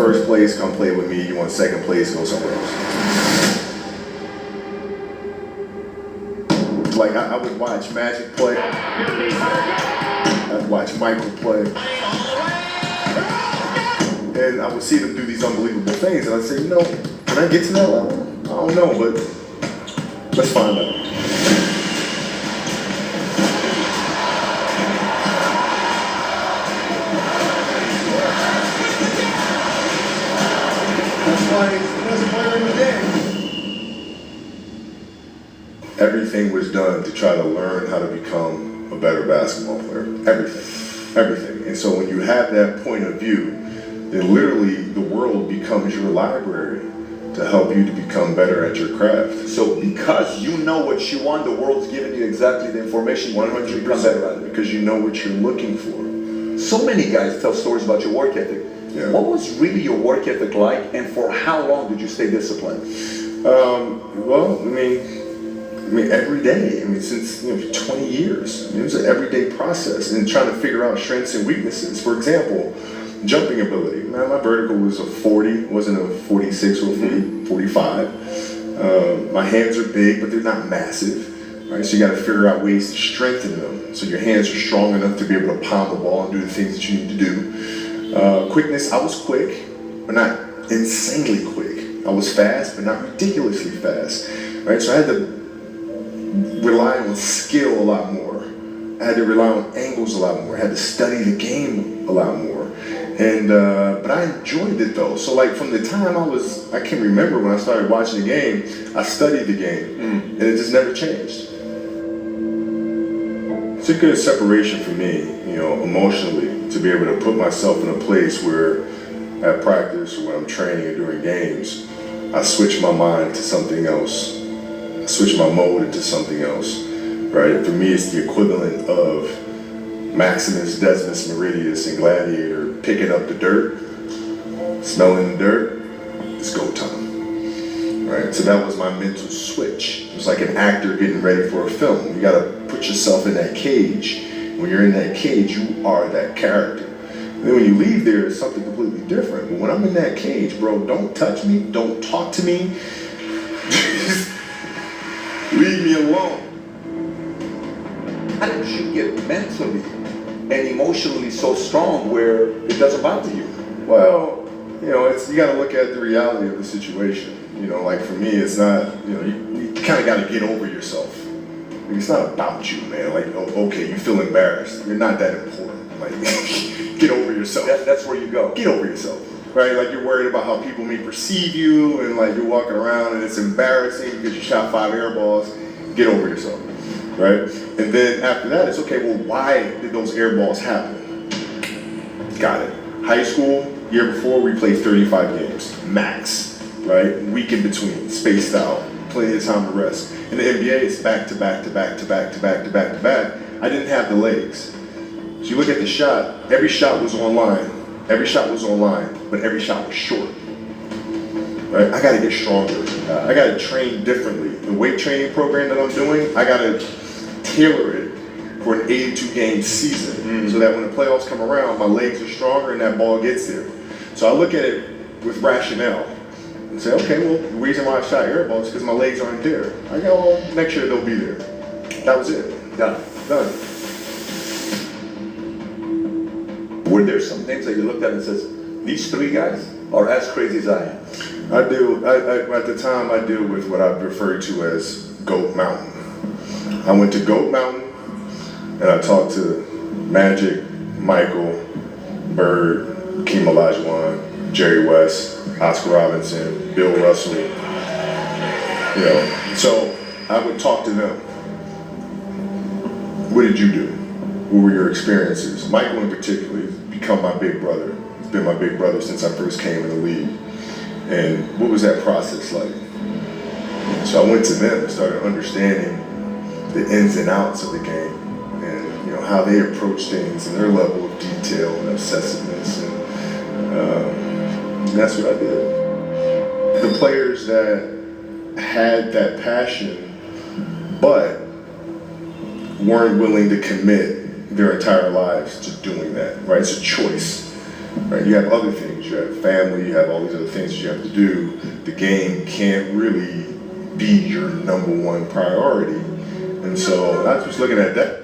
first place, come play with me. You want second place, go somewhere else. Like I would watch Magic play. I'd watch Michael play. And I would see them do these unbelievable things, and I'd say, can I get to that level? I don't know, but let's find out. That's why he's the best player in the game. Everything was done to try to learn how to become a better basketball player. Everything. And so when you have that point of view, then literally the world becomes your library to help you to become better at your craft. So because you know what you want, the world's giving you exactly the information you want to become better at it. Because you know what you're looking for. So many guys tell stories about your work ethic. Yeah. What was really your work ethic like, and for how long did you stay disciplined? Well, I mean, every day. I mean, since 20 years. It was an everyday process, and trying to figure out strengths and weaknesses. For example, jumping ability. Man, my vertical was a 40, wasn't a 46 or 45. My hands are big, but they're not massive. Right? So you got to figure out ways to strengthen them, so your hands are strong enough to be able to pound the ball and do the things that you need to do. Quickness, I was quick, but not insanely quick. I was fast, but not ridiculously fast. Right? So I had to rely on skill a lot more. I had to rely on angles a lot more. I had to study the game a lot more. And but I enjoyed it though. So like from the time I can remember when I started watching the game, I studied the game, and it just never changed. It's a good separation for me, emotionally, to be able to put myself in a place where at practice or when I'm training or during games, I switch my mind to something else. I switch my mode into something else, right? For me, it's the equivalent of Maximus Decimus Meridius in Gladiator picking up the dirt, smelling the dirt, it's go time, right? So that was my mental switch. It was like an actor getting ready for a film. You gotta put yourself in that cage. When you're in that cage, you are that character. And then when you leave there, it's something completely different. But when I'm in that cage, bro, don't touch me, don't talk to me. Leave me alone. How did you get mentally and emotionally so strong where it doesn't bother you? Well, you got to look at the reality of the situation. Like for me, it's not, you kind of got to get over yourself. It's not about you, man. Like, okay, you feel embarrassed. You're not that important. Like, get over yourself. That's where you go. Get over yourself. Right? Like you're worried about how people may perceive you, and like you're walking around and it's embarrassing because you shot 5 air balls. Get over yourself. Right? And then after that, it's okay, well, why did those air balls happen? Got it. High school, year before, we played 35 games, max, right? Week in between, spaced out, plenty of time to rest. In the NBA, it's back to back to back to back to back to back to back. I didn't have the legs. So you look at the shot, every shot was online, but every shot was short. Right? I gotta get stronger. I gotta train differently. The weight training program that I'm doing, I gotta tailor it for an 82-game season, so that when the playoffs come around, my legs are stronger and that ball gets there. So I look at it with rationale and say, okay, well, the reason why I shot air balls is because my legs aren't there. I go, well, next year they'll be there. That was it. Done. Were there some things that you looked at and says, these 3 guys are as crazy as I am? At the time, I deal with what I refer to as Goat Mountain. I went to Goat Mountain and I talked to Magic, Michael, Bird, Hakeem Olajuwon, Jerry West, Oscar Robinson, Bill Russell. So I would talk to them. What did you do? What were your experiences? Michael in particular has become my big brother. He's been my big brother since I first came in the league. And what was that process like? So I went to them and started understanding the ins and outs of the game, and how they approach things and their level of detail and obsessiveness, and that's what I did. The players that had that passion but weren't willing to commit their entire lives to doing that, right? It's a choice, right? You have other things. you have family, you have all these other things that you have to do, the game can't really be your number one priority. And so I was looking at that.